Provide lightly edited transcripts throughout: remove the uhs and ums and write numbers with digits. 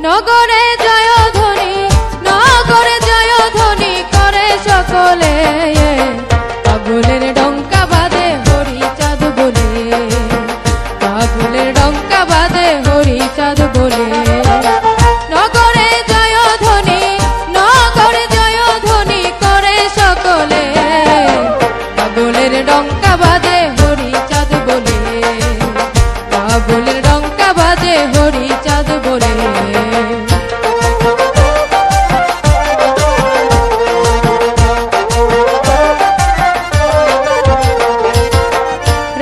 নগরে জয়ধ্বনি, নগরে জয়ধ্বনি করে সকলে, পাগলের ডঙ্কা বাজে হরিচাঁদ বলে, পাগলের ডঙ্কা বাজে হরিচাঁদ বলে। নগরে জয়ধ্বনি, নগরে জয়ধ্বনি করে সকলে, পাগলের ডঙ্কা বাজে হরিচাঁদ বলে, পাগলের ডঙ্কা বাজে হরিচাঁদ বলে।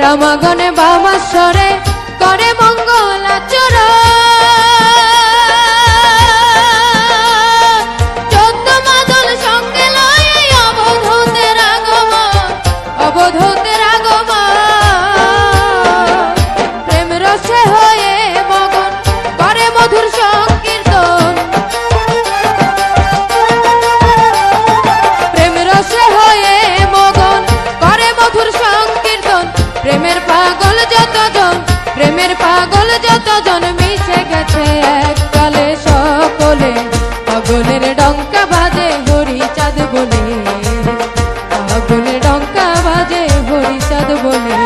রামাগণে বামাশ্বরে করে মঙ্গলাচরণ, চোদ্দ মাদল সঙ্গে লয়ে অবধূতের আগমন, অবধূতের আগমন। প্রেম রসে হয়ে মগন করে মধুর সংকীর্তন, প্রেম রসে হয়ে মগন করে মধুর সংকীর্তন। প্রেমের পাগল যতজন, প্রেমের পাগল যতজন মিশে গেছে এককালে সকলে, পাগলের ডঙ্কা বাজে হরিচাঁদ বলে, পাগলের ডঙ্কা বাজে হরিচাঁদ বলে।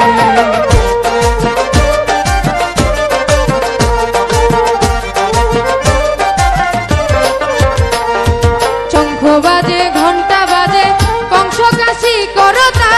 শঙ্খ বাজে ঘণ্টা বাজে কংস কাশী করতা,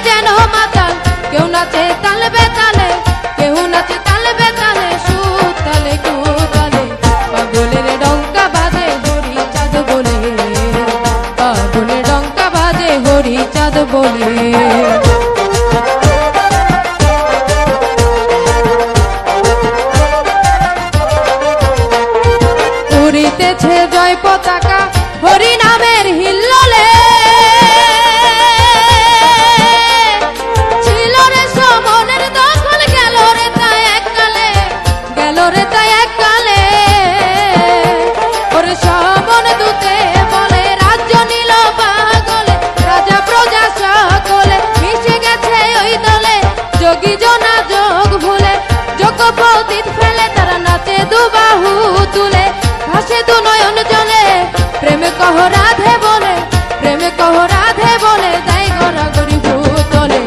যেন মাতাল কেউ নাচে তাল বেতালে, কেউ নাচে তাল বেতালে, সুতালে কুতালে। পাগলের ডঙ্কা বাজে হরিচাঁদ বলে, পাগলের ডঙ্কা বাজে হরিচাঁদ বলে। উড়িতেছে জয় পতাকা হরি নামের হিল্লোলে, তুলে ভাসে দু নয়ন জলে। প্রেমে কহ রাধে বলে, প্রেমে কহ রাধে বলে, যাই গড়াগড়ি ভূতলে।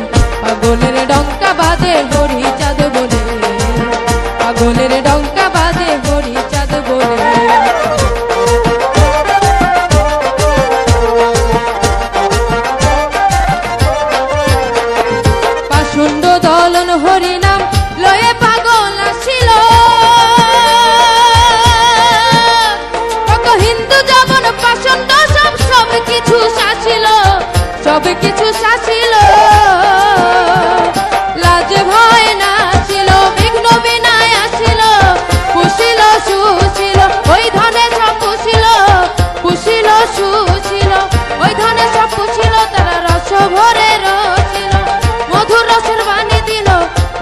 পাগলের ডঙ্কা বাজে হরিচাঁদ বলে, পাগলের ডঙ্কা বাজে হরিচাঁদ বলে। পাশুণ্ড দলন হরিনাম লয়ে পাগল আসিল, পাষণ্ড সব কিছু শাসিল, সব কিছু শাসিল। লাজ ভয় নাছিল, বিঘ্ন বিনায় আসিল, পুষিল সুশীল ওই ধনে সব পুষিল, পুষিল সুশীল ওই ধনে সব পুষিল। তারা রস ভরে রসিল, মধুর রসের বাণী দিল,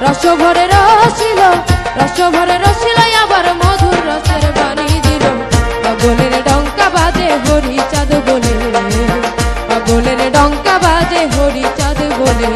রস ভরে রসিল, রস ভরে রসিল, আবার মধুর রসের বাণী দিল। পাগলের ডঙ্কা বাজে হরিচাঁদ বলে, পাগলের ডঙ্কা বাজে হরিচাঁদ বলে।